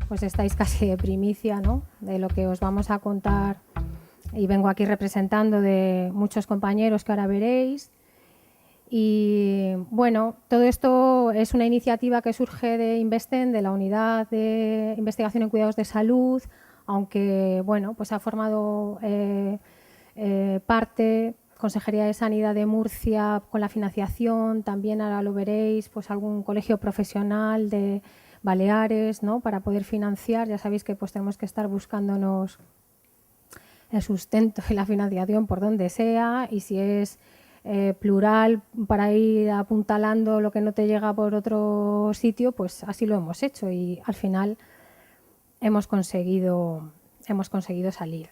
pues estáis casi de primicia, ¿no?, de lo que os vamos a contar, y vengo aquí representando de muchos compañeros que ahora veréis. Y bueno, todo esto es una iniciativa que surge de Investen, de la Unidad de Investigación en Cuidados de Salud, aunque bueno, pues ha formado parte Consejería de Sanidad de Murcia con la financiación, también ahora lo veréis, pues algún colegio profesional de Baleares, ¿no?, para poder financiar. Ya sabéis que pues tenemos que estar buscándonos el sustento y la financiación por donde sea, y si es plural para ir apuntalando lo que no te llega por otro sitio, pues así lo hemos hecho y al final hemos conseguido salir.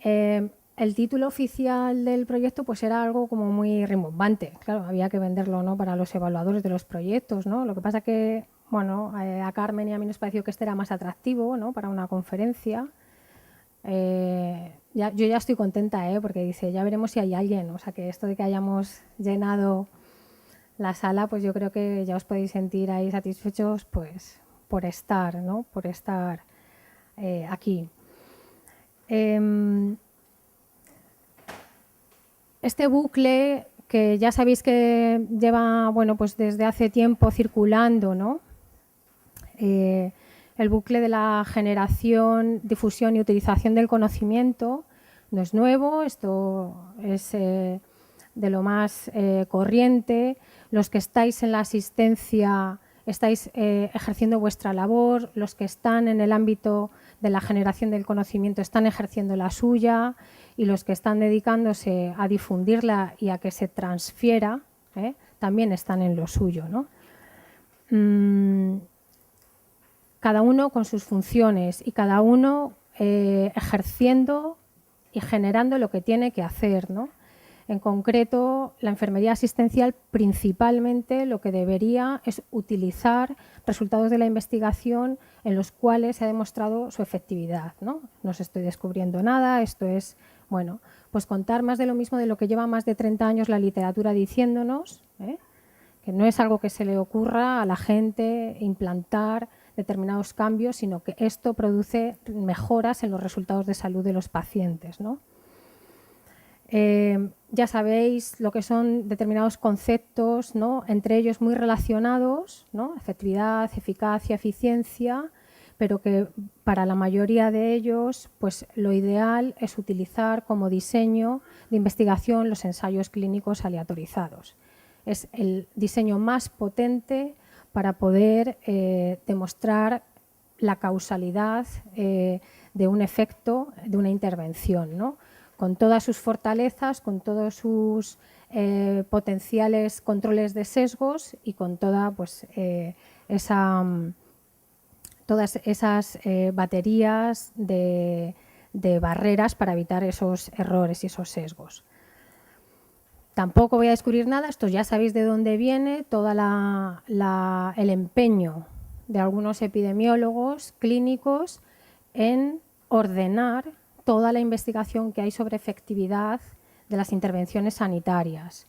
El título oficial del proyecto pues era algo como muy rimbombante. Claro, había que venderlo, ¿no?, para los evaluadores de los proyectos, ¿no? Lo que pasa que, bueno, a Carmen y a mí nos pareció que este era más atractivo, ¿no?, para una conferencia. Yo ya estoy contenta, porque dice, ya veremos si hay alguien. O sea, que esto de que hayamos llenado la sala, pues yo creo que ya os podéis sentir ahí satisfechos, pues, por estar, ¿no?, por estar aquí. Este bucle, que ya sabéis que lleva, bueno, pues desde hace tiempo circulando, ¿no?, el bucle de la generación, difusión y utilización del conocimiento no es nuevo, esto es de lo más corriente. Los que estáis en la asistencia estáis ejerciendo vuestra labor, los que están en el ámbito de la generación del conocimiento están ejerciendo la suya, y los que están dedicándose a difundirla y a que se transfiera, también están en lo suyo, ¿no? Cada uno con sus funciones y cada uno ejerciendo y generando lo que tiene que hacer, ¿no? En concreto, la enfermería asistencial principalmente lo que debería es utilizar resultados de la investigación en los cuales se ha demostrado su efectividad, ¿no? No os estoy descubriendo nada, esto es, bueno, pues contar más de lo mismo de lo que lleva más de 30 años la literatura diciéndonos, que no es algo que se le ocurra a la gente implantar determinados cambios, sino que esto produce mejoras en los resultados de salud de los pacientes, ¿no? Ya sabéis lo que son determinados conceptos, ¿no?, entre ellos muy relacionados, ¿no?, efectividad, eficacia, eficiencia, pero que para la mayoría de ellos pues lo ideal es utilizar como diseño de investigación los ensayos clínicos aleatorizados. Es el diseño más potente para poder demostrar la causalidad de un efecto, de una intervención, ¿no?, con todas sus fortalezas, con todos sus potenciales controles de sesgos y con toda, pues, todas esas baterías de barreras para evitar esos errores y esos sesgos. Tampoco voy a descubrir nada, esto ya sabéis de dónde viene todo el empeño de algunos epidemiólogos clínicos en ordenar toda la investigación que hay sobre efectividad de las intervenciones sanitarias.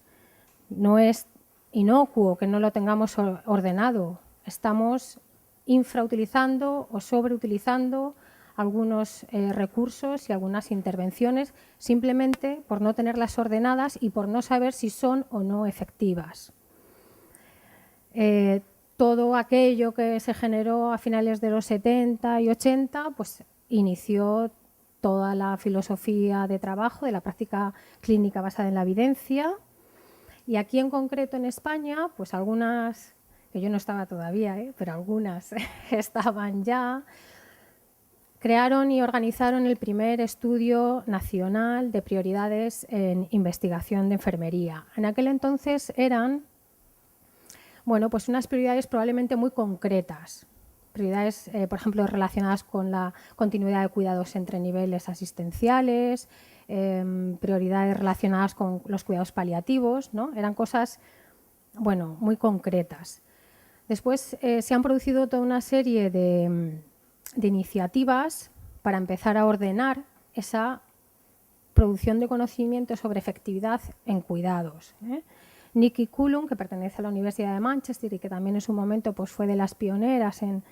No es inocuo que no lo tengamos ordenado, estamos infrautilizando o sobreutilizando algunos recursos y algunas intervenciones simplemente por no tenerlas ordenadas y por no saber si son o no efectivas. Todo aquello que se generó a finales de los 70 y 80 pues inició toda la filosofía de trabajo de la práctica clínica basada en la evidencia, y aquí en concreto en España pues algunas, que yo no estaba todavía, pero algunas estaban ya, crearon y organizaron el primer estudio nacional de prioridades en investigación de enfermería. En aquel entonces eran, bueno, pues unas prioridades probablemente muy concretas, prioridades, por ejemplo, relacionadas con la continuidad de cuidados entre niveles asistenciales, prioridades relacionadas con los cuidados paliativos, ¿no? Eran cosas, bueno, muy concretas. Después se han producido toda una serie de iniciativas para empezar a ordenar esa producción de conocimiento sobre efectividad en cuidados. Nikki Coulomb, que pertenece a la Universidad de Manchester y que también en su momento pues, fue de las pioneras en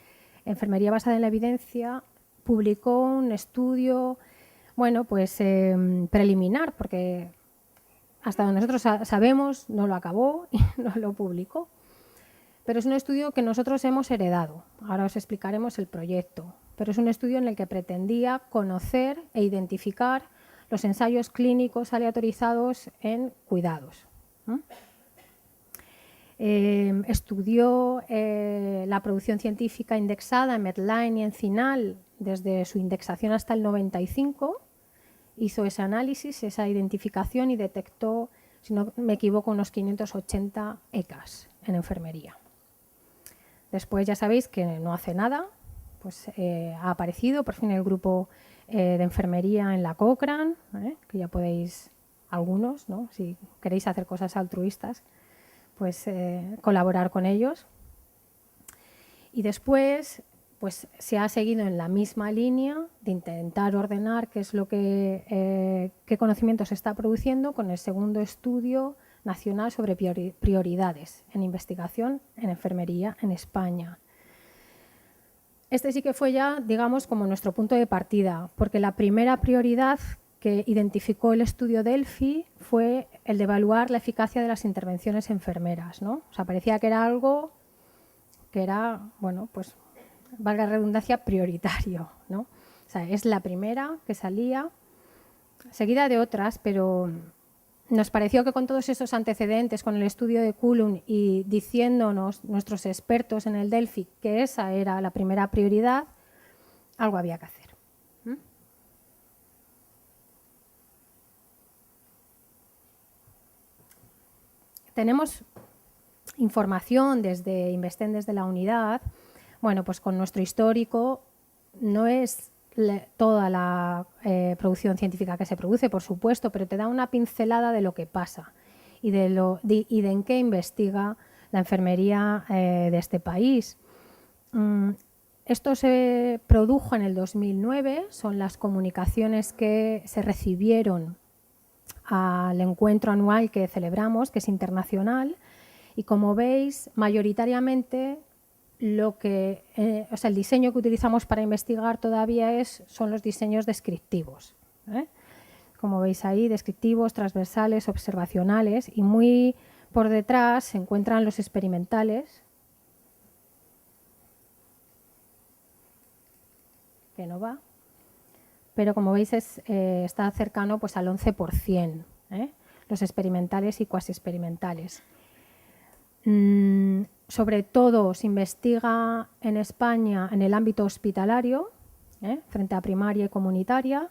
Enfermería basada en la evidencia, publicó un estudio, bueno, pues preliminar, porque hasta donde nosotros sabemos no lo acabó y no lo publicó. Pero es un estudio que nosotros hemos heredado. Ahora os explicaremos el proyecto. Pero es un estudio en el que pretendía conocer e identificar los ensayos clínicos aleatorizados en cuidados. Estudió la producción científica indexada en Medline y en CINAHL desde su indexación hasta el 95. Hizo ese análisis, esa identificación y detectó, si no me equivoco, unos 580 ECAs en enfermería. Después ya sabéis que no hace nada, pues ha aparecido por fin el grupo de enfermería en la Cochrane, que ya podéis, algunos, ¿no? Si queréis hacer cosas altruistas, pues colaborar con ellos. Y después pues se ha seguido en la misma línea de intentar ordenar qué es lo que qué conocimiento se está produciendo con el segundo estudio nacional sobre prioridades en investigación en enfermería en España. Este sí que fue ya, digamos, como nuestro punto de partida, porque la primera prioridad que identificó el estudio Delphi fue el de evaluar la eficacia de las intervenciones enfermeras, ¿no? O sea, parecía que era algo que era, bueno, pues, valga la redundancia, prioritario, ¿no? O sea, es la primera que salía, seguida de otras, pero nos pareció que con todos esos antecedentes, con el estudio de Coulomb y diciéndonos nuestros expertos en el Delphi que esa era la primera prioridad, algo había que hacer. Tenemos información desde Investén, desde la unidad. Bueno, pues con nuestro histórico no es toda la producción científica que se produce, por supuesto, pero te da una pincelada de lo que pasa y de en qué investiga la enfermería de este país. Esto se produjo en el 2009, son las comunicaciones que se recibieron al encuentro anual que celebramos, que es internacional, y como veis, mayoritariamente el diseño que utilizamos para investigar todavía son los diseños descriptivos. Como veis ahí, descriptivos, transversales, observacionales, y muy por detrás se encuentran los experimentales, que no va, pero como veis está cercano pues, al 11%, los experimentales y cuasi experimentales. Sobre todo se investiga en España en el ámbito hospitalario, frente a primaria y comunitaria.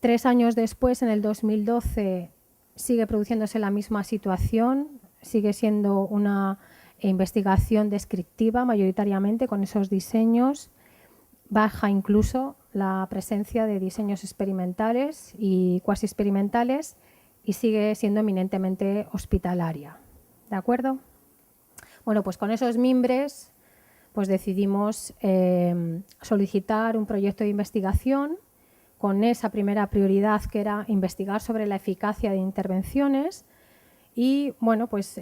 3 años después, en el 2012, sigue produciéndose la misma situación, sigue siendo una investigación descriptiva mayoritariamente con esos diseños, baja incluso la presencia de diseños experimentales y cuasi experimentales y sigue siendo eminentemente hospitalaria. ¿De acuerdo? Bueno, pues con esos mimbres pues decidimos solicitar un proyecto de investigación con esa primera prioridad que era investigar sobre la eficacia de intervenciones y, bueno, pues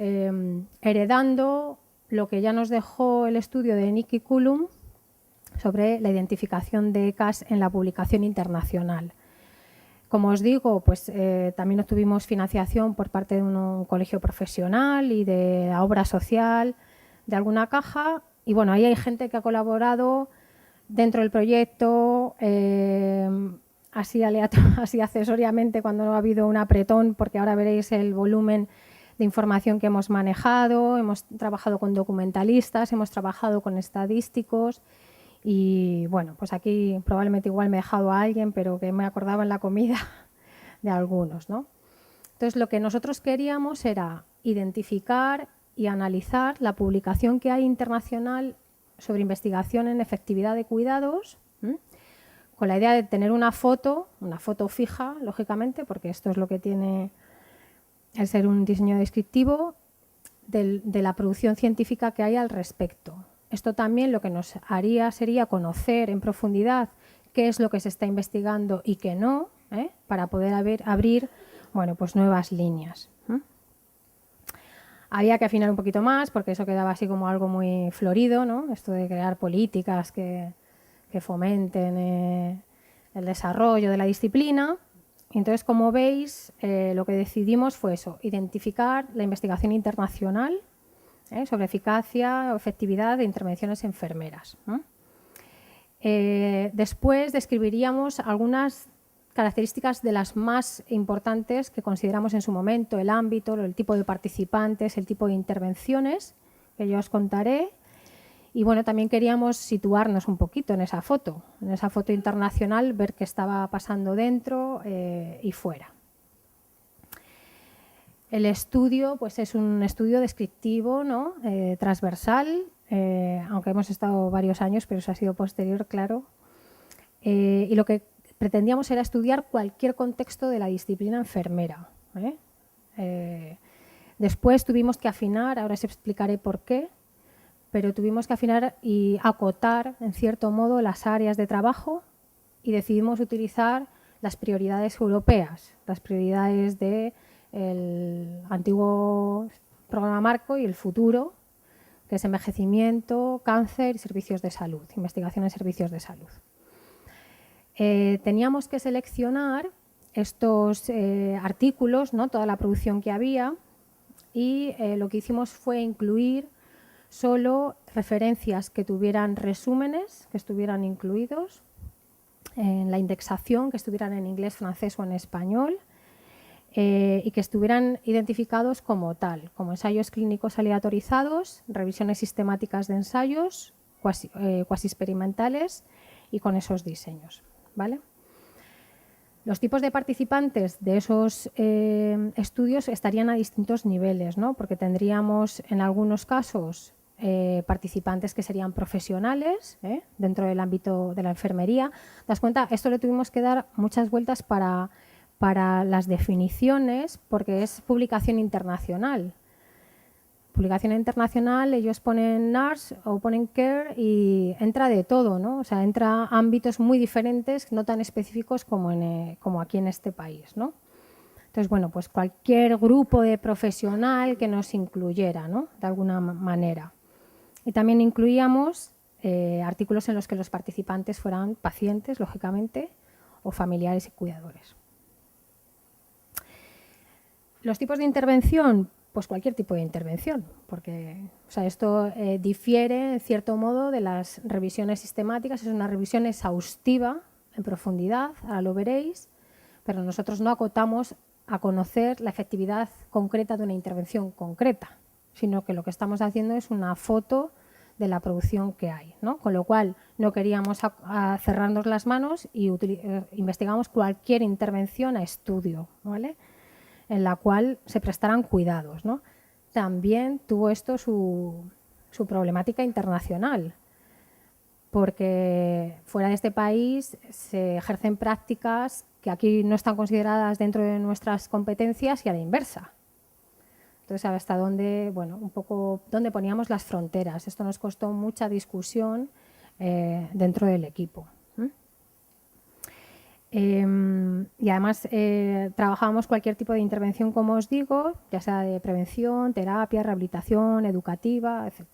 heredando lo que ya nos dejó el estudio de Nick y Coulomb sobre la identificación de ECAs en la publicación internacional. Como os digo, pues también obtuvimos financiación por parte de un colegio profesional y de la obra social de alguna caja. Y bueno, ahí hay gente que ha colaborado dentro del proyecto, así accesoriamente cuando no ha habido un apretón, porque ahora veréis el volumen de información que hemos manejado. Hemos trabajado con documentalistas, hemos trabajado con estadísticos. Y bueno, pues aquí probablemente igual me he dejado a alguien, pero que me acordaba en la comida de algunos, ¿no? Entonces, lo que nosotros queríamos era identificar y analizar la publicación que hay internacional sobre investigación en efectividad de cuidados, con la idea de tener una foto fija, lógicamente, porque esto es lo que tiene el ser un diseño descriptivo de la producción científica que hay al respecto. Esto también lo que nos haría sería conocer en profundidad qué es lo que se está investigando y qué no, para poder abrir bueno, pues nuevas líneas. Había que afinar un poquito más porque eso quedaba así como algo muy florido, ¿no? Esto de crear políticas que fomenten el desarrollo de la disciplina. Entonces, como veis, lo que decidimos fue eso, identificar la investigación internacional sobre eficacia o efectividad de intervenciones enfermeras. Después describiríamos algunas características de las más importantes que consideramos en su momento, el ámbito, el tipo de participantes, el tipo de intervenciones, que yo os contaré. Y bueno, también queríamos situarnos un poquito en esa foto internacional, ver qué estaba pasando dentro y fuera. El estudio pues es un estudio descriptivo, ¿no? Transversal, aunque hemos estado varios años, pero eso ha sido posterior, claro. Y lo que pretendíamos era estudiar cualquier contexto de la disciplina enfermera. Después tuvimos que afinar, ahora os explicaré por qué, pero tuvimos que afinar y acotar, en cierto modo, las áreas de trabajo y decidimos utilizar las prioridades europeas, las prioridades del antiguo programa marco y el futuro, que es envejecimiento, cáncer y servicios de salud, investigación en servicios de salud. Teníamos que seleccionar estos artículos, ¿no? Toda la producción que había, y lo que hicimos fue incluir solo referencias que tuvieran resúmenes, que estuvieran incluidos en la indexación, que estuvieran en inglés, francés o en español, y que estuvieran identificados como tal, como ensayos clínicos aleatorizados, revisiones sistemáticas de ensayos, cuasi experimentales y con esos diseños. ¿Vale? Los tipos de participantes de esos estudios estarían a distintos niveles, ¿no? Porque tendríamos en algunos casos participantes que serían profesionales dentro del ámbito de la enfermería. ¿Te das cuenta? Esto le tuvimos que dar muchas vueltas para las definiciones porque es publicación internacional. Publicación internacional, ellos ponen nurse o ponen care y entra de todo, ¿no? O sea, entra ámbitos muy diferentes, no tan específicos como aquí en este país, ¿no? Entonces, bueno, pues cualquier grupo de profesional que nos incluyera, ¿no? De alguna manera. Y también incluíamos artículos en los que los participantes fueran pacientes, lógicamente, o familiares y cuidadores. Los tipos de intervención, pues cualquier tipo de intervención, porque o sea, esto difiere en cierto modo de las revisiones sistemáticas, es una revisión exhaustiva en profundidad, ahora lo veréis, pero nosotros no acotamos a conocer la efectividad concreta de una intervención concreta, sino que lo que estamos haciendo es una foto de la producción que hay, ¿no? Con lo cual no queríamos cerrarnos las manos y investigamos cualquier intervención a estudio, ¿vale? En la cual se prestaran cuidados, ¿no? También tuvo esto su problemática internacional, porque fuera de este país se ejercen prácticas que aquí no están consideradas dentro de nuestras competencias y a la inversa. Entonces, hasta dónde, bueno, un poco dónde poníamos las fronteras. Esto nos costó mucha discusión dentro del equipo. Y además trabajábamos cualquier tipo de intervención, como os digo, ya sea de prevención, terapia, rehabilitación, educativa, etc.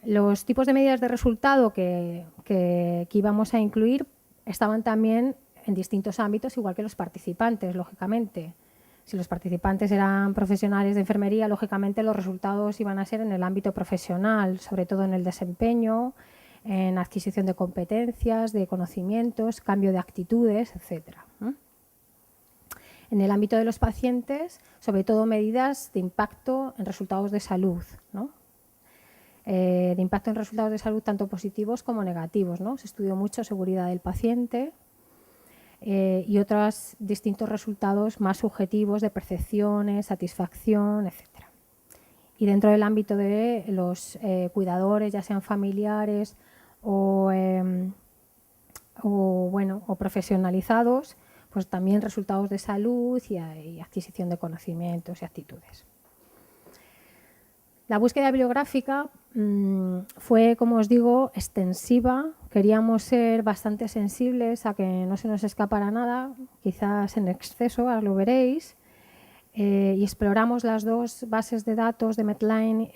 Los tipos de medidas de resultado que íbamos a incluir estaban también en distintos ámbitos, igual que los participantes, lógicamente. Si los participantes eran profesionales de enfermería, lógicamente los resultados iban a ser en el ámbito profesional, sobre todo en el desempeño, en adquisición de competencias, de conocimientos, cambio de actitudes, etc. En el ámbito de los pacientes, sobre todo medidas de impacto en resultados de salud, ¿no? De impacto en resultados de salud tanto positivos como negativos, ¿no? Se estudió mucho seguridad del paciente y otros distintos resultados más subjetivos de percepciones, satisfacción, etc. Y dentro del ámbito de los cuidadores, ya sean familiares o profesionalizados, pues también resultados de salud y adquisición de conocimientos y actitudes. La búsqueda bibliográfica fue, como os digo, extensiva. Queríamos ser bastante sensibles a que no se nos escapara nada, quizás en exceso, ahora lo veréis. y exploramos las dos bases de datos de Medline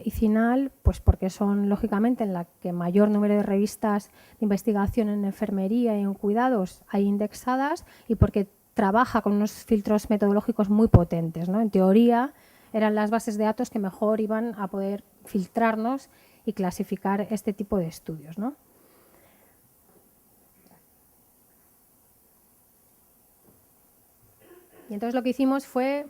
y CINAHL, pues porque son, lógicamente, en la que mayor número de revistas de investigación en enfermería y en cuidados hay indexadas y porque trabaja con unos filtros metodológicos muy potentes, ¿no? En teoría, eran las bases de datos que mejor iban a poder filtrarnos y clasificar este tipo de estudios, ¿no? Y entonces lo que hicimos fue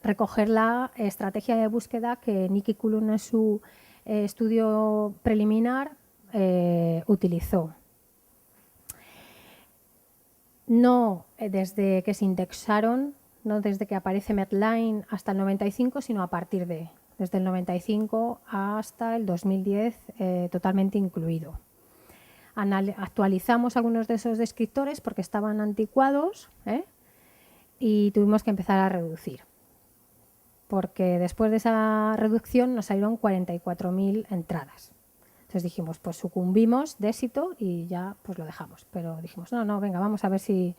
recoger la estrategia de búsqueda que Nikki Kulun en su estudio preliminar utilizó. No desde que se indexaron, no desde que aparece Medline hasta el 95, sino a partir desde el 95 hasta el 2010, totalmente incluido. Actualizamos algunos de esos descriptores porque estaban anticuados, y tuvimos que empezar a reducir, porque después de esa reducción nos salieron 44.000 entradas. Entonces dijimos, pues sucumbimos de éxito y ya pues lo dejamos. Pero dijimos, no, venga, vamos a ver si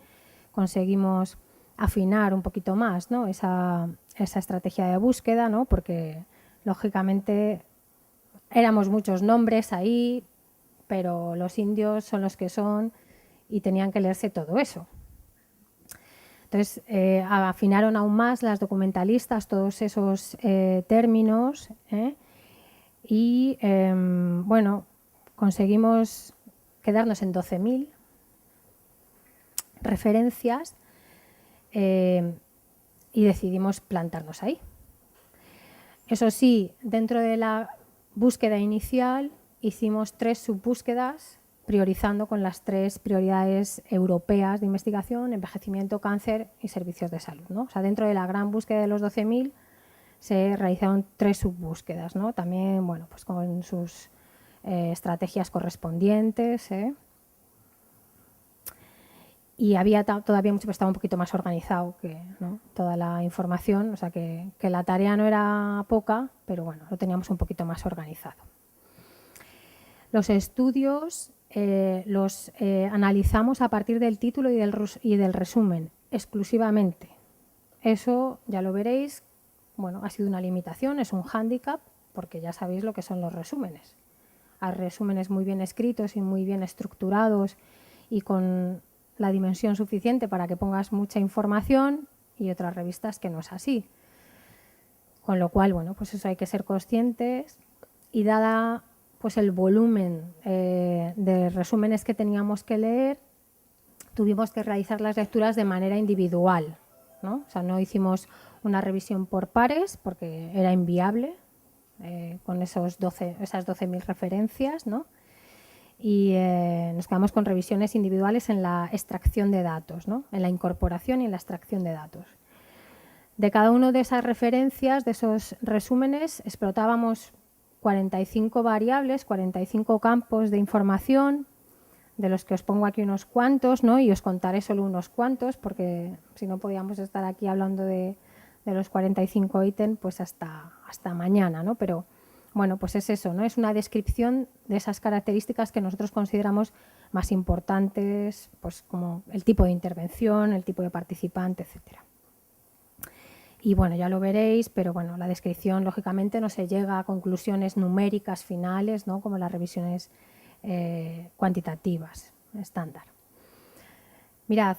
conseguimos afinar un poquito más, ¿no? esa estrategia de búsqueda, ¿no? Porque lógicamente éramos muchos nombres ahí, pero los indios son los que son y tenían que leerse todo eso. Entonces, afinaron aún más las documentalistas todos esos términos, y, bueno, conseguimos quedarnos en 12.000 referencias y decidimos plantarnos ahí. Eso sí, dentro de la búsqueda inicial hicimos 3 subbúsquedas priorizando con las 3 prioridades europeas de investigación: envejecimiento, cáncer y servicios de salud, ¿no? O sea, dentro de la gran búsqueda de los 12.000 se realizaron 3 subbúsquedas, ¿no? También, bueno, pues con sus estrategias correspondientes, y había todavía mucho, pues estaba un poquito más organizado que, ¿no? Toda la información, o sea que la tarea no era poca, pero bueno, lo teníamos un poquito más organizado. Los estudios los analizamos a partir del título y del resumen, exclusivamente. Eso ya lo veréis, bueno, ha sido una limitación, es un hándicap, porque ya sabéis lo que son los resúmenes. Hay resúmenes muy bien escritos y muy bien estructurados y con la dimensión suficiente para que pongas mucha información, y otras revistas que no es así. Con lo cual, bueno, pues eso hay que ser conscientes, y dada pues el volumen de resúmenes que teníamos que leer, tuvimos que realizar las lecturas de manera individual, ¿no? O sea, no hicimos una revisión por pares porque era inviable con esas 12.000 referencias, ¿no? Y nos quedamos con revisiones individuales en la extracción de datos, ¿no? En la incorporación y en la extracción de datos. De cada una de esas referencias, de esos resúmenes, explotábamos 45 variables, 45 campos de información, de los que os pongo aquí unos cuantos, ¿no? Y os contaré solo unos cuantos, porque si no podíamos estar aquí hablando de los 45 ítems pues hasta mañana, ¿no? Pero bueno, pues es eso, ¿no? Es una descripción de esas características que nosotros consideramos más importantes, pues como el tipo de intervención, el tipo de participante, etcétera. Y bueno, ya lo veréis, pero bueno, la descripción lógicamente no se llega a conclusiones numéricas finales, ¿no? Como las revisiones cuantitativas estándar. Mirad,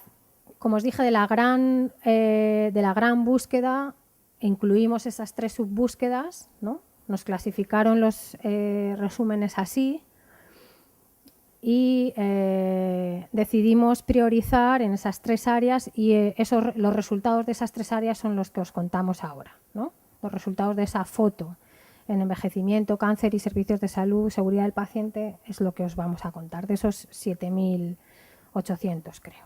como os dije, de la gran búsqueda incluimos esas 3 subbúsquedas, ¿no? Nos clasificaron los resúmenes así y decidimos priorizar en esas 3 áreas, y los resultados de esas 3 áreas son los que os contamos ahora, ¿no? Los resultados de esa foto en envejecimiento, cáncer y servicios de salud, seguridad del paciente, es lo que os vamos a contar, de esos 7.800, creo.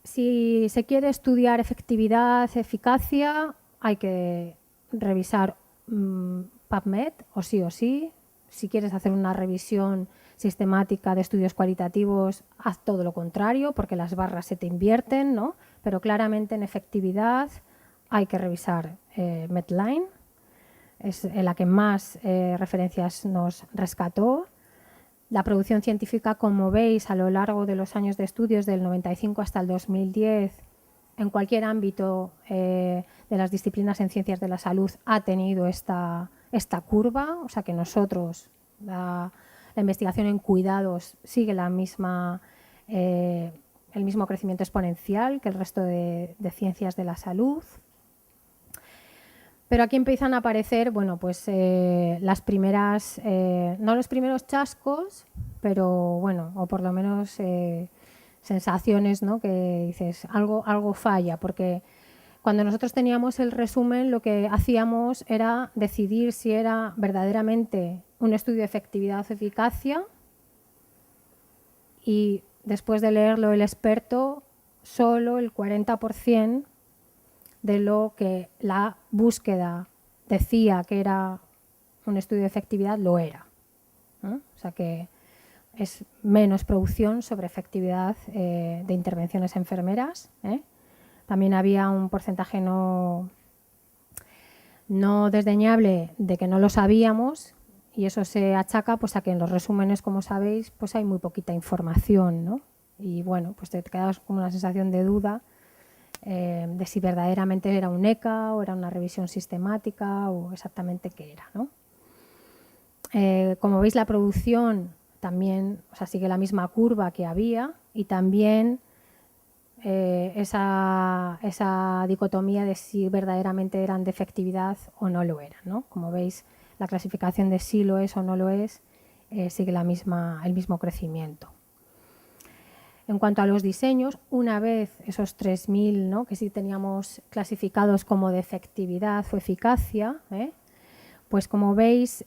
Si se quiere estudiar efectividad, eficacia, hay que revisar PubMed o sí. Si quieres hacer una revisión sistemática de estudios cualitativos, haz todo lo contrario, porque las barras se te invierten, ¿no? Pero claramente en efectividad hay que revisar Medline, es la que más referencias nos rescató. La producción científica, como veis, a lo largo de los años de estudios, del 95 hasta el 2010, en cualquier ámbito de las disciplinas en ciencias de la salud, ha tenido esta curva. O sea que nosotros, la investigación en cuidados sigue el mismo crecimiento exponencial que el resto de ciencias de la salud. Pero aquí empiezan a aparecer, bueno, pues las primeras, no los primeros chascos, pero bueno, o por lo menos sensaciones, ¿no? Que dices, algo falla, porque cuando nosotros teníamos el resumen, lo que hacíamos era decidir si era verdaderamente un estudio de efectividad o eficacia, y después de leerlo el experto, solo el 40% de lo que la búsqueda decía que era un estudio de efectividad lo era, ¿no? O sea que es menos producción sobre efectividad de intervenciones enfermeras, ¿eh? También había un porcentaje no desdeñable de que no lo sabíamos, y eso se achaca pues a que en los resúmenes, como sabéis, pues hay muy poquita información, ¿no? Y bueno, pues te quedas con una sensación de duda de si verdaderamente era un ECA o era una revisión sistemática o exactamente qué era, ¿no? Como veis, la producción también, o sea, sigue la misma curva que había, y también esa dicotomía de si verdaderamente eran de efectividad o no lo eran, ¿no? Como veis, la clasificación de si lo es o no lo es sigue el mismo crecimiento. En cuanto a los diseños, una vez esos 3.000, ¿no?, que sí teníamos clasificados como de efectividad o eficacia, pues como veis,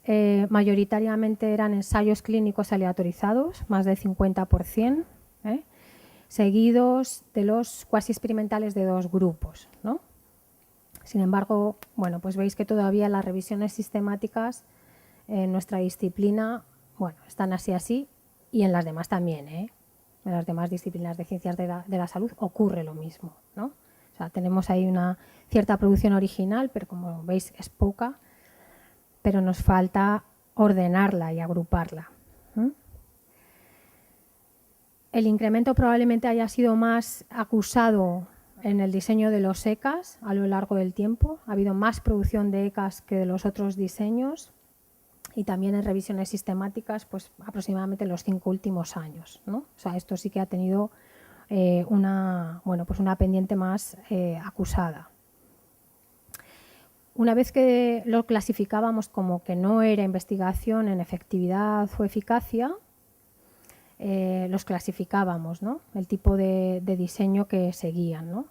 mayoritariamente eran ensayos clínicos aleatorizados, más del 50%, seguidos de los cuasi experimentales de 2 grupos, ¿no? Sin embargo, bueno, pues veis que todavía las revisiones sistemáticas en nuestra disciplina, bueno, están así, y en las demás también, En las demás disciplinas de ciencias de la salud ocurre lo mismo, ¿no? O sea, tenemos ahí una cierta producción original, pero como veis es poca, pero nos falta ordenarla y agruparla. El incremento probablemente haya sido más acusado en el diseño de los ECAs a lo largo del tiempo. Ha habido más producción de ECAs que de los otros diseños, y también en revisiones sistemáticas, pues aproximadamente los 5 últimos años, ¿no? O sea, esto sí que ha tenido una pendiente más acusada. Una vez que lo clasificábamos como que no era investigación en efectividad o eficacia, los clasificábamos, ¿no?, el tipo de diseño que seguían, ¿no?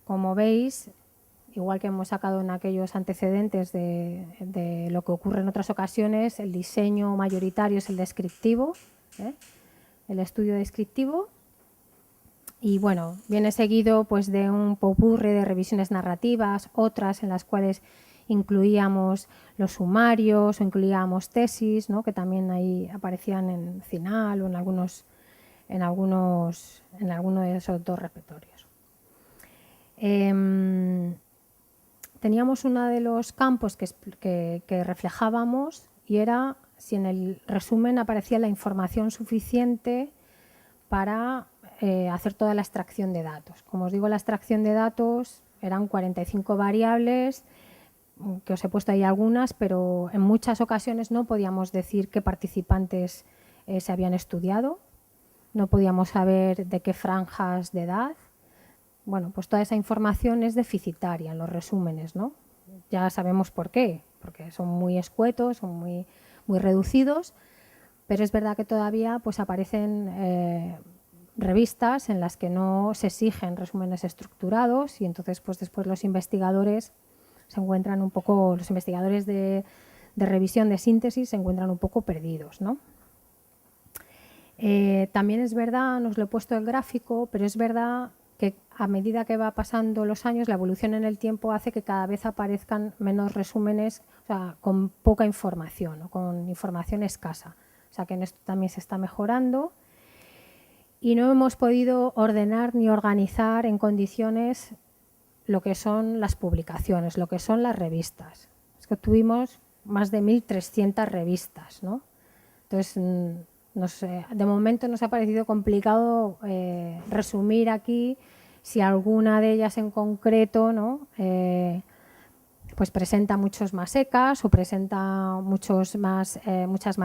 Como veis, igual que hemos sacado en aquellos antecedentes de lo que ocurre en otras ocasiones, el diseño mayoritario es el descriptivo, el estudio descriptivo, y bueno, viene seguido pues de un popurrí de revisiones narrativas, otras en las cuales incluíamos los sumarios o incluíamos tesis, ¿no?, que también ahí aparecían en CINAHL o en alguno de esos 2 repertorios. Teníamos uno de los campos que reflejábamos, y era si en el resumen aparecía la información suficiente para hacer toda la extracción de datos. Como os digo, la extracción de datos eran 45 variables, que os he puesto ahí algunas, pero en muchas ocasiones no podíamos decir qué participantes se habían estudiado, no podíamos saber de qué franjas de edad. Bueno, pues toda esa información es deficitaria en los resúmenes, ¿no? Ya sabemos por qué, porque son muy escuetos, son muy reducidos, pero es verdad que todavía pues aparecen revistas en las que no se exigen resúmenes estructurados, y entonces pues después los investigadores se encuentran un poco, los investigadores de revisión de síntesis se encuentran un poco perdidos, ¿no? También es verdad, nos lo he puesto el gráfico, pero es verdad que a medida que va pasando los años, la evolución en el tiempo hace que cada vez aparezcan menos resúmenes, o sea, con poca información o con información escasa. O sea, que en esto también se está mejorando, y no hemos podido ordenar ni organizar en condiciones lo que son las publicaciones, lo que son las revistas. Es que tuvimos más de 1.300 revistas, ¿no? Entonces, de momento nos ha parecido complicado resumir aquí si alguna de ellas en concreto, ¿no? Pues presenta muchos más secas o presenta muchas más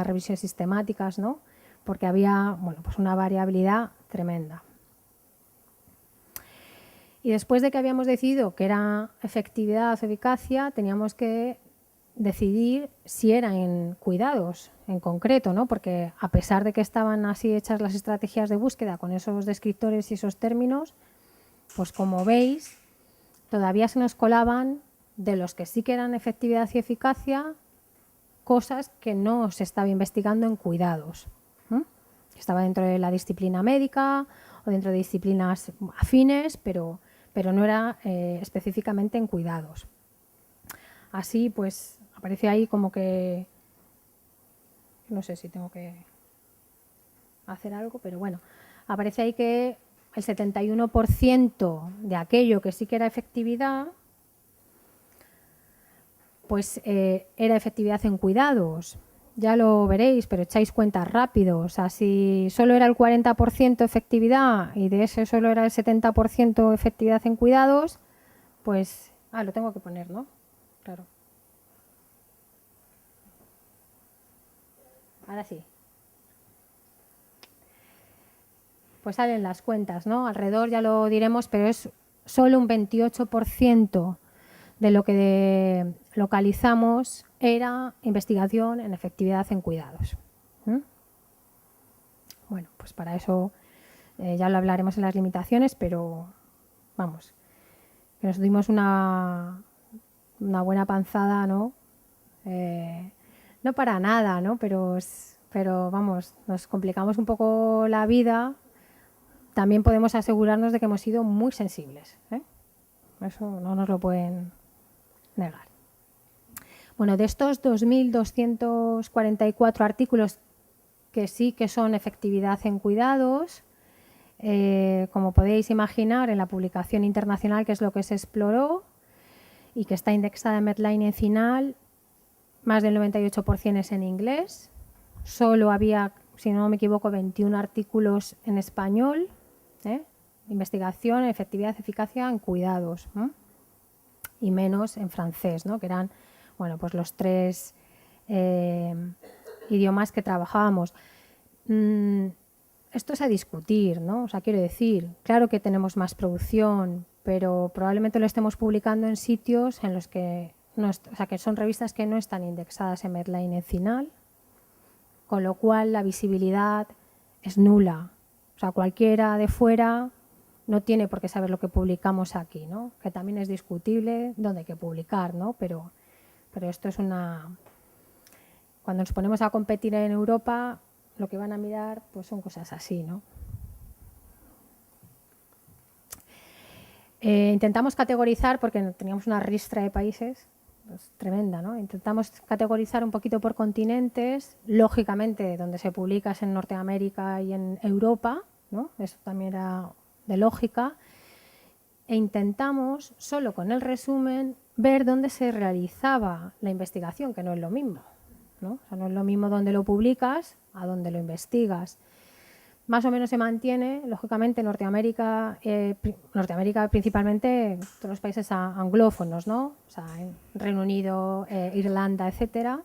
revisiones sistemáticas, ¿no? Porque había, bueno, pues una variabilidad tremenda. Y después de que habíamos decidido que era efectividad o eficacia, teníamos que decidir si era en cuidados en concreto, ¿no? Porque a pesar de que estaban así hechas las estrategias de búsqueda con esos descriptores y esos términos, pues como veis, todavía se nos colaban de los que sí que eran efectividad y eficacia, cosas que no se estaba investigando en cuidados. Estaba dentro de la disciplina médica o dentro de disciplinas afines, pero no era específicamente en cuidados. Así pues aparece ahí como que, no sé si tengo que hacer algo, pero bueno, aparece ahí que el 71% de aquello que sí que era efectividad, pues era efectividad en cuidados. Ya lo veréis, pero echáis cuentas rápido. O sea, si solo era el 40% efectividad y de ese solo era el 70% efectividad en cuidados, pues... lo tengo que poner, ¿no? Claro. Ahora sí. Pues salen las cuentas, ¿no? Alrededor ya lo diremos, pero es solo un 28% de lo que localizamos era investigación en efectividad en cuidados. Bueno, pues para eso ya lo hablaremos en las limitaciones, pero vamos, que nos dimos una buena panzada, ¿no? No para nada, ¿no? Pero vamos, nos complicamos un poco la vida. También podemos asegurarnos de que hemos sido muy sensibles, ¿eh? Eso no nos lo pueden negar. Bueno, de estos 2.244 artículos que sí que son efectividad en cuidados, como podéis imaginar, en la publicación internacional, que es lo que se exploró y que está indexada en Medline en final, más del 98% es en inglés. Solo había, si no me equivoco, 21 artículos en español. Investigación, efectividad, eficacia en cuidados. Y menos en francés, ¿no? Que eran, bueno, pues los 3 idiomas que trabajábamos. Esto es a discutir, ¿no? O sea, quiero decir, claro que tenemos más producción, pero probablemente lo estemos publicando en sitios en los que, que son revistas que no están indexadas en Medline en final, con lo cual la visibilidad es nula. O sea, cualquiera de fuera no tiene por qué saber lo que publicamos aquí, ¿no? Que también es discutible dónde hay que publicar, ¿no? Pero esto es una... Cuando nos ponemos a competir en Europa, lo que van a mirar pues son cosas así, ¿no? Intentamos categorizar, porque teníamos una ristra de países pues, tremenda, ¿no? Intentamos categorizar un poquito por continentes. Lógicamente, donde se publica es en Norteamérica y en Europa, ¿no? Eso también era de lógica. E intentamos, solo con el resumen, ver dónde se realizaba la investigación, que no es lo mismo, ¿no? O sea, no es lo mismo donde lo publicas a donde lo investigas. Más o menos se mantiene, lógicamente, Norteamérica principalmente todos los países anglófonos, ¿no? O sea, Reino Unido, Irlanda, etcétera.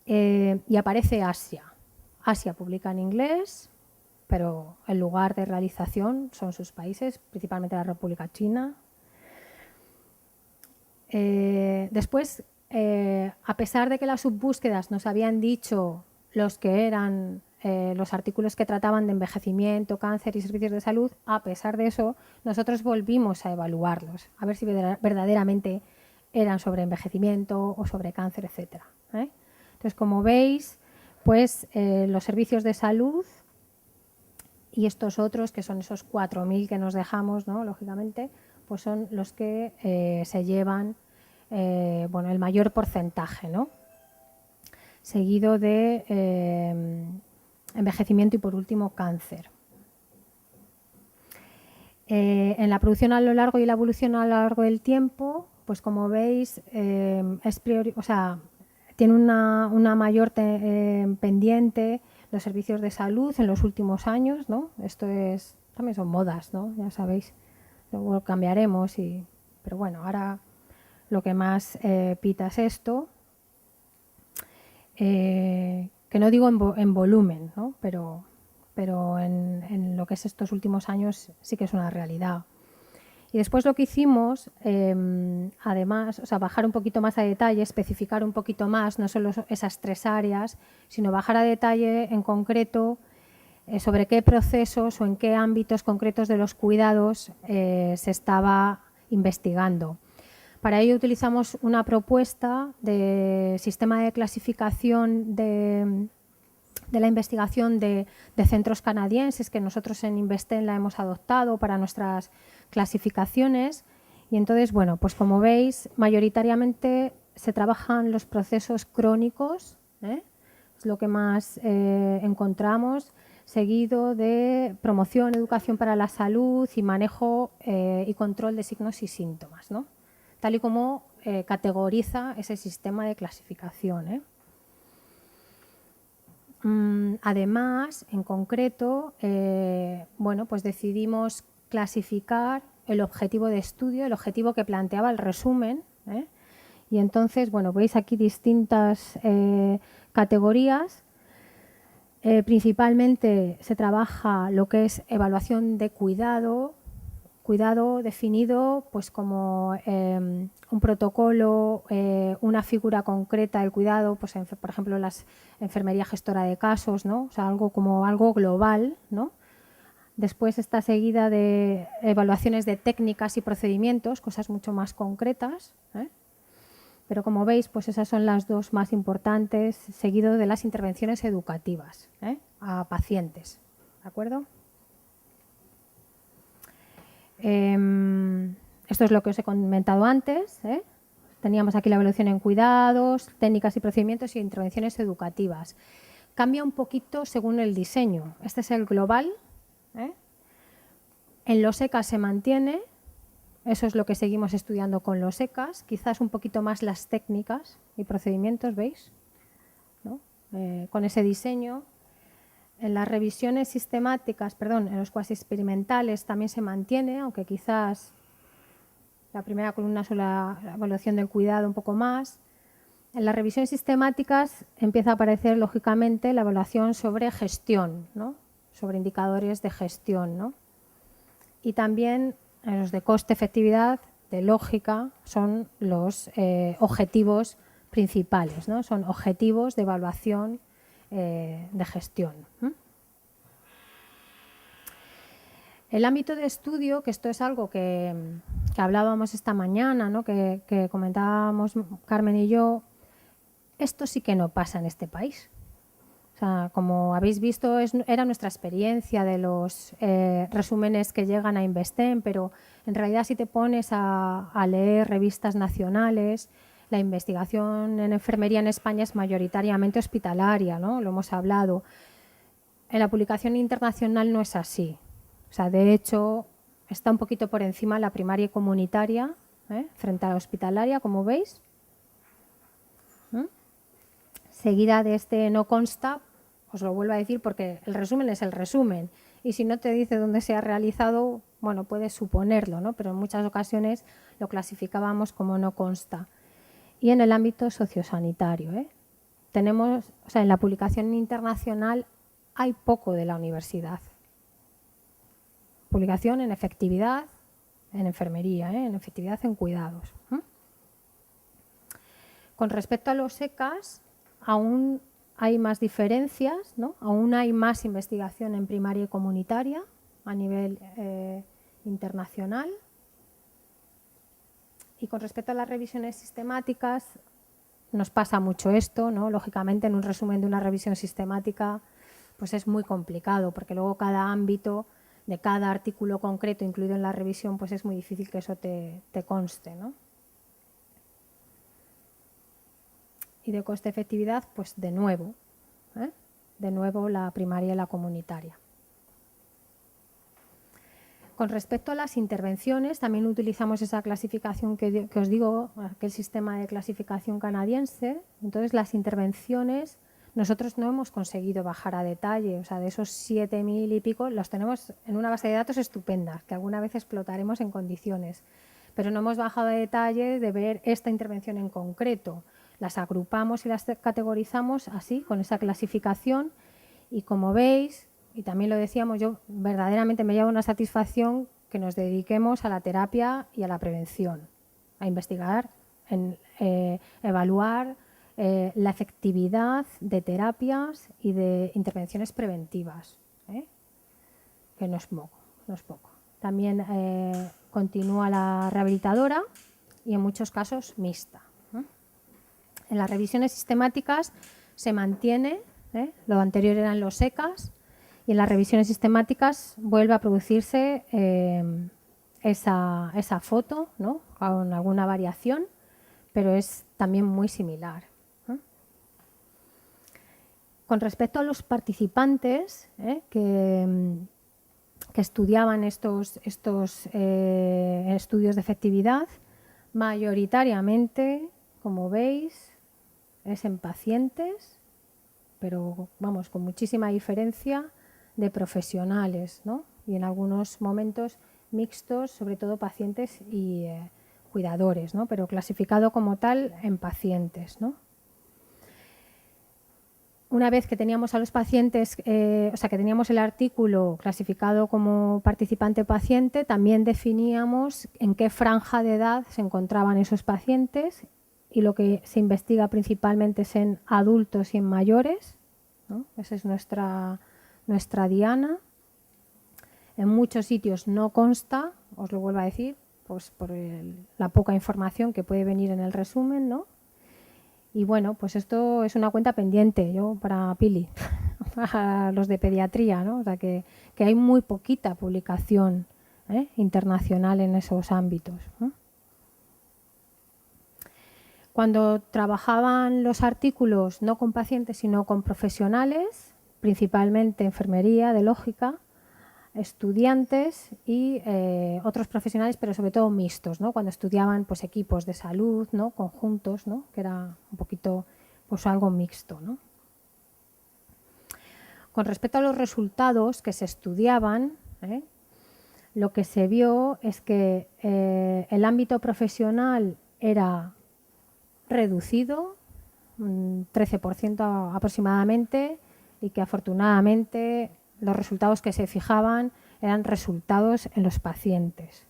Y aparece Asia. Asia publica en inglés, pero el lugar de realización son sus países, principalmente la República China. Después, a pesar de que las subbúsquedas nos habían dicho los que eran los artículos que trataban de envejecimiento, cáncer y servicios de salud, a pesar de eso, nosotros volvimos a evaluarlos, a ver si verdaderamente eran sobre envejecimiento o sobre cáncer, etc. Entonces, como veis, pues los servicios de salud y estos otros, que son esos 4.000 que nos dejamos, ¿no? Lógicamente, pues son los que se llevan bueno, el mayor porcentaje, ¿no? Seguido de envejecimiento y, por último, cáncer. En la producción a lo largo y la evolución a lo largo del tiempo, pues como veis, tiene una mayor pendiente los servicios de salud en los últimos años, ¿no? Esto es, también son modas, ¿no? Ya sabéis, luego cambiaremos, pero bueno, ahora lo que más pita es esto, que no digo en volumen, ¿no? pero en lo que es estos últimos años sí que es una realidad. Y después lo que hicimos, además, o sea, bajar un poquito más a detalle, especificar un poquito más, no solo esas 3 áreas, sino bajar a detalle en concreto sobre qué procesos o en qué ámbitos concretos de los cuidados se estaba investigando. Para ello utilizamos una propuesta de sistema de clasificación de la investigación de centros canadienses que nosotros en Investen la hemos adoptado para nuestras clasificaciones. Y entonces, bueno, pues como veis, mayoritariamente se trabajan los procesos crónicos, es lo que más encontramos, seguido de promoción, educación para la salud y manejo y control de signos y síntomas, ¿no? Tal y como categoriza ese sistema de clasificación. Además, en concreto, bueno, pues decidimos clasificar el objetivo de estudio, el objetivo que planteaba el resumen. Y entonces, bueno, veis aquí distintas categorías. Principalmente se trabaja lo que es evaluación de cuidado definido pues como un protocolo, una figura concreta del cuidado, pues por ejemplo la enfermería gestora de casos, ¿no? O sea, algo global, ¿no? Después está seguida de evaluaciones de técnicas y procedimientos, cosas mucho más concretas, pero como veis, pues esas son las 2 más importantes, seguido de las intervenciones educativas a pacientes, ¿de acuerdo? Esto es lo que os he comentado antes. Teníamos aquí la evaluación en cuidados, técnicas y procedimientos y intervenciones educativas. Cambia un poquito según el diseño. Este es el global. En los ECAS se mantiene. Eso es lo que seguimos estudiando con los ECAS. Quizás un poquito más las técnicas y procedimientos, ¿veis? ¿No? Con ese diseño. En las revisiones sistemáticas, en los cuasi experimentales también se mantiene, aunque quizás la primera columna es la evaluación del cuidado un poco más. En las revisiones sistemáticas empieza a aparecer, lógicamente, la evaluación sobre gestión, ¿no? Sobre indicadores de gestión, ¿no? Y también en los de coste-efectividad, de lógica, son los objetivos principales, ¿no? Son objetivos de evaluación de gestión. El ámbito de estudio, que esto es algo que hablábamos esta mañana, ¿no? que comentábamos Carmen y yo, esto sí que no pasa en este país. O sea, como habéis visto, era nuestra experiencia de los resúmenes que llegan a Investen, pero en realidad si te pones a leer revistas nacionales, la investigación en enfermería en España es mayoritariamente hospitalaria, ¿no? Lo hemos hablado. En la publicación internacional no es así. O sea, de hecho, está un poquito por encima la primaria y comunitaria frente a la hospitalaria, como veis. Seguida de este no consta, os lo vuelvo a decir porque el resumen es el resumen. Y si no te dice dónde se ha realizado, bueno, puedes suponerlo, ¿no? Pero en muchas ocasiones lo clasificábamos como no consta. Y en el ámbito sociosanitario, tenemos, o sea, en la publicación internacional hay poco de la universidad. Publicación en efectividad en enfermería, en efectividad en cuidados. Con respecto a los ECAS, aún hay más diferencias, ¿no? Aún hay más investigación en primaria y comunitaria a nivel internacional. Y con respecto a las revisiones sistemáticas, nos pasa mucho esto, ¿no? Lógicamente, en un resumen de una revisión sistemática, pues es muy complicado, porque luego cada ámbito de cada artículo concreto incluido en la revisión, pues es muy difícil que eso te conste, ¿no? Y de coste-efectividad, pues de nuevo la primaria y la comunitaria. Con respecto a las intervenciones, también utilizamos esa clasificación que os digo, aquel sistema de clasificación canadiense. Entonces, las intervenciones nosotros no hemos conseguido bajar a detalle, o sea, de esos 7.000 y pico los tenemos en una base de datos estupenda, que alguna vez explotaremos en condiciones, pero no hemos bajado a detalle de ver esta intervención en concreto. Las agrupamos y las categorizamos así, con esa clasificación, y como veis, y también lo decíamos, yo verdaderamente me lleva una satisfacción que nos dediquemos a la terapia y a la prevención, a investigar, evaluar la efectividad de terapias y de intervenciones preventivas, que no es poco, no es poco. También continúa la rehabilitadora y en muchos casos mixta. En las revisiones sistemáticas se mantiene, lo anterior eran los ECAs, y en las revisiones sistemáticas vuelve a producirse esa foto, ¿no?, con alguna variación, pero es también muy similar. Con respecto a los participantes que estudiaban estos estudios de efectividad, mayoritariamente, como veis, es en pacientes, pero vamos, con muchísima diferencia de profesionales, ¿no? Y en algunos momentos mixtos, sobre todo pacientes y cuidadores, ¿no? Pero clasificado como tal en pacientes, ¿no? Una vez que teníamos a los pacientes, o sea, que teníamos el artículo clasificado como participante-paciente, también definíamos en qué franja de edad se encontraban esos pacientes, y lo que se investiga principalmente es en adultos y en mayores, ¿no? Esa es nuestra diana. En muchos sitios no consta, os lo vuelvo a decir, pues por la poca información que puede venir en el resumen, ¿no? Y bueno, pues esto es una cuenta pendiente, yo para Pili, para los de pediatría, ¿no? O sea que hay muy poquita publicación internacional en esos ámbitos, ¿no? Cuando trabajaban los artículos no con pacientes sino con profesionales, principalmente enfermería, de lógica, estudiantes y otros profesionales, pero sobre todo mixtos, ¿no? Cuando estudiaban pues equipos de salud, ¿no?, conjuntos, ¿no?, que era un poquito pues algo mixto, ¿no? Con respecto a los resultados que se estudiaban, lo que se vio es que el ámbito profesional era reducido, un 13% aproximadamente, y que afortunadamente los resultados que se fijaban eran resultados en los pacientes,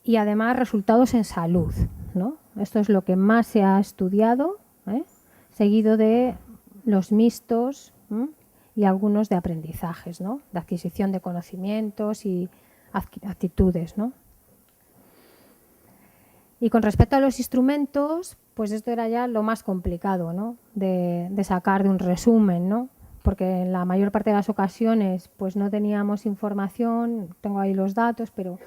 y además resultados en salud, ¿no? Esto es lo que más se ha estudiado, seguido de los mixtos y algunos de aprendizajes, ¿no?, de adquisición de conocimientos y actitudes, ¿no? Y con respecto a los instrumentos, pues esto era ya lo más complicado, ¿no?, de sacar de un resumen, ¿no?, porque en la mayor parte de las ocasiones pues no teníamos información, tengo ahí los datos, pero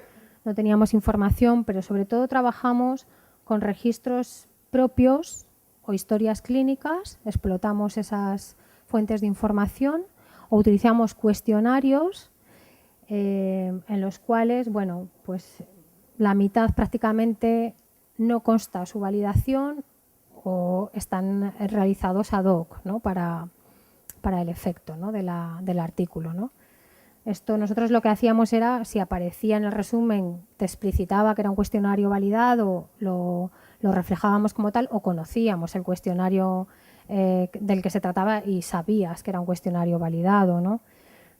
no teníamos información, pero sobre todo trabajamos con registros propios o historias clínicas, explotamos esas fuentes de información o utilizamos cuestionarios en los cuales, bueno, pues la mitad prácticamente no consta su validación o están realizados ad hoc, ¿no?, para el efecto, ¿no?, del artículo, ¿no? Esto nosotros lo que hacíamos era, si aparecía en el resumen, te explicitaba que era un cuestionario validado, lo reflejábamos como tal, o conocíamos el cuestionario del que se trataba y sabías que era un cuestionario validado, ¿no?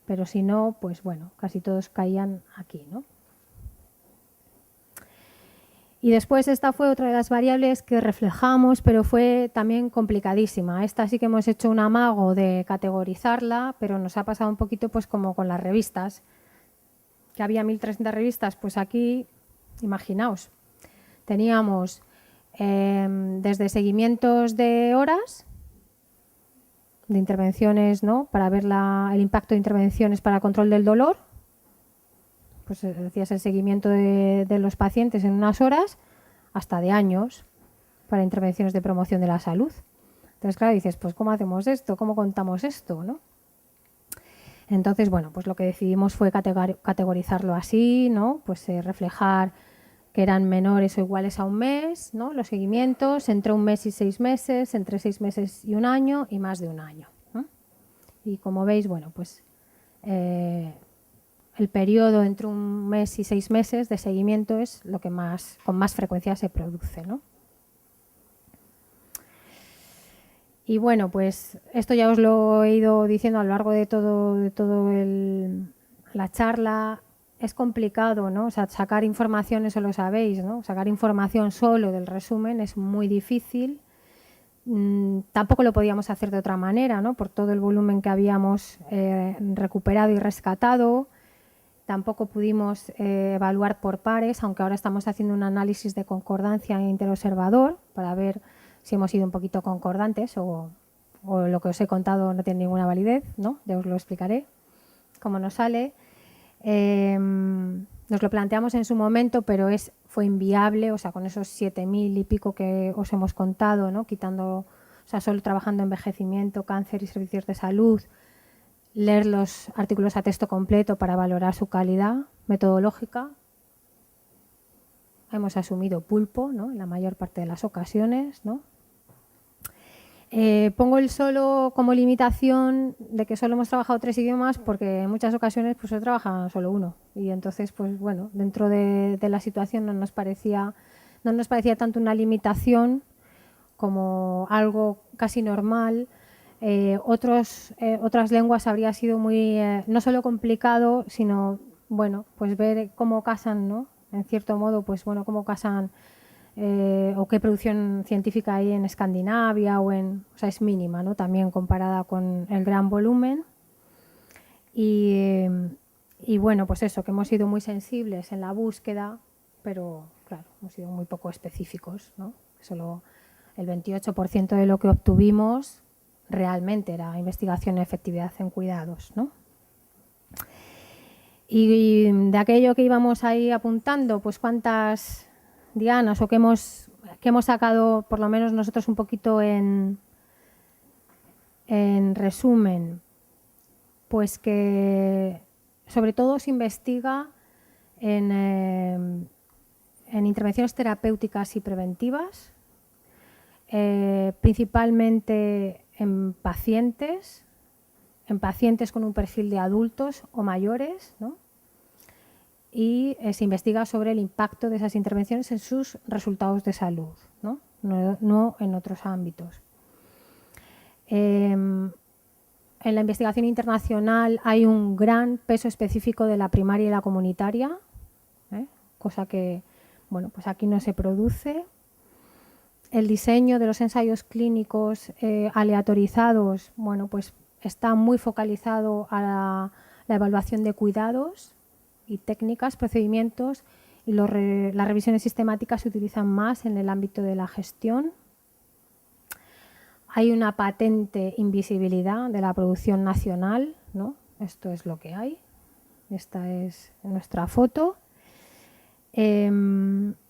Pero si no, pues bueno, casi todos caían aquí, ¿no? Y después esta fue otra de las variables que reflejamos, pero fue también complicadísima. Esta sí que hemos hecho un amago de categorizarla, pero nos ha pasado un poquito pues como con las revistas, que había 1.300 revistas, pues aquí, imaginaos, teníamos desde seguimientos de horas, de intervenciones, ¿no?, para ver el impacto de intervenciones para el control del dolor, pues decías el seguimiento de los pacientes en unas horas, hasta de años para intervenciones de promoción de la salud. Entonces, claro, dices, pues ¿cómo hacemos esto? ¿Cómo contamos esto?, ¿no? Entonces, bueno, pues lo que decidimos fue categorizarlo así, ¿no? Pues reflejar que eran menores o iguales a un mes, ¿no? Los seguimientos, entre 1 mes y 6 meses, entre 6 meses y 1 año y más de 1 año, ¿no? Y como veis, bueno, pues el periodo entre 1 mes y 6 meses de seguimiento es lo que con más frecuencia se produce, ¿no? Y bueno, pues esto ya os lo he ido diciendo a lo largo de todo la charla. Es complicado, ¿no? O sea, sacar información, eso lo sabéis, ¿no? Sacar información solo del resumen es muy difícil. Tampoco lo podíamos hacer de otra manera, ¿no? Por todo el volumen que habíamos recuperado y rescatado. Tampoco pudimos evaluar por pares, aunque ahora estamos haciendo un análisis de concordancia interobservador para ver si hemos sido un poquito concordantes o lo que os he contado no tiene ninguna validez, ¿no? Ya os lo explicaré cómo nos sale. Nos lo planteamos en su momento, pero fue inviable, o sea, con esos 7.000 y pico que os hemos contado, ¿no? Quitando, o sea, solo trabajando envejecimiento, cáncer y servicios de salud, leer los artículos a texto completo para valorar su calidad metodológica. Hemos asumido pulpo, ¿no? En la mayor parte de las ocasiones, ¿no? Pongo el solo como limitación de que solo hemos trabajado 3 idiomas porque en muchas ocasiones pues se trabaja solo uno y entonces pues bueno, dentro de la situación no nos parecía tanto una limitación como algo casi normal. Otras lenguas habría sido muy no solo complicado, sino bueno, pues ver cómo casan, ¿no? En cierto modo, pues bueno, cómo casan o qué producción científica hay en Escandinavia o sea, es mínima, ¿no? También comparada con el gran volumen. Y bueno, pues eso, que hemos sido muy sensibles en la búsqueda, pero claro, hemos sido muy poco específicos, ¿no? Solo el 28% de lo que obtuvimos realmente era investigación de efectividad en cuidados, ¿no? Y de aquello que íbamos ahí apuntando, pues cuántas dianas o que hemos sacado, por lo menos nosotros un poquito en resumen, pues que sobre todo se investiga en intervenciones terapéuticas y preventivas, principalmente en pacientes con un perfil de adultos o mayores, ¿no? Y se investiga sobre el impacto de esas intervenciones en sus resultados de salud, ¿no? No en otros ámbitos. En la investigación internacional hay un gran peso específico de la primaria y la comunitaria, cosa que bueno, pues aquí no se produce. El diseño de los ensayos clínicos aleatorizados, bueno, pues está muy focalizado a la evaluación de cuidados y técnicas, procedimientos, y las revisiones sistemáticas se utilizan más en el ámbito de la gestión. Hay una patente invisibilidad de la producción nacional, ¿no? Esto es lo que hay. Esta es nuestra foto. Hemos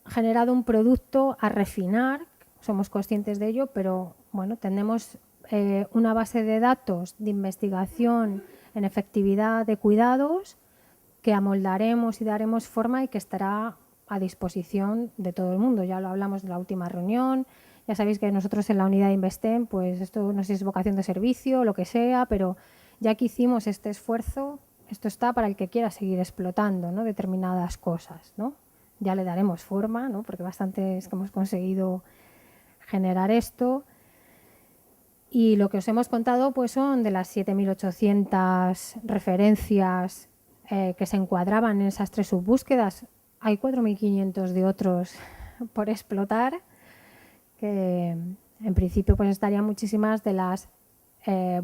generado un producto a refinar, somos conscientes de ello, pero bueno, tenemos una base de datos de investigación en efectividad de cuidados que amoldaremos y daremos forma y que estará a disposición de todo el mundo. Ya lo hablamos en la última reunión. Ya sabéis que nosotros en la unidad de Investem, pues esto no sé si es vocación de servicio o lo que sea, pero ya que hicimos este esfuerzo, esto está para el que quiera seguir explotando, ¿no? Determinadas cosas, ¿no? Ya le daremos forma, ¿no? Porque bastante es que hemos conseguido generar esto. Y lo que os hemos contado pues son de las 7.800 referencias que se encuadraban en esas 3 subbúsquedas. Hay 4.500 de otros por explotar, que en principio pues estarían muchísimas de las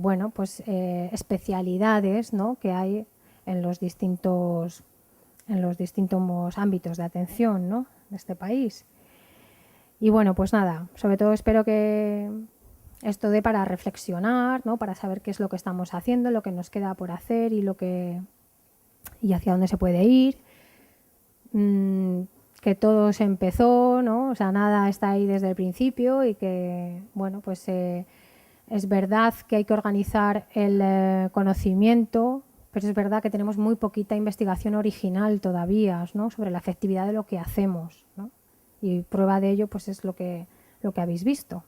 bueno, pues, especialidades, ¿no? Que hay en los distintos ámbitos de atención, ¿no? De este país. Y bueno, pues nada, sobre todo espero que esto dé para reflexionar, ¿no? Para saber qué es lo que estamos haciendo, lo que nos queda por hacer y hacia dónde se puede ir. Que todo se empezó, ¿no? O sea, nada está ahí desde el principio y que, bueno, pues es verdad que hay que organizar el conocimiento pero es verdad que tenemos muy poquita investigación original todavía, ¿no?, sobre la efectividad de lo que hacemos, ¿no? Y prueba de ello pues es lo que habéis visto.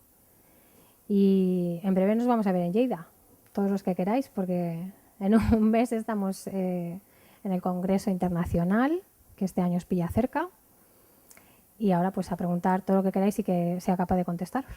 Y en breve nos vamos a ver en Lleida, todos los que queráis, porque en un mes estamos en el Congreso Internacional, que este año os pilla cerca. Y ahora pues a preguntar todo lo que queráis y que sea capaz de contestaros.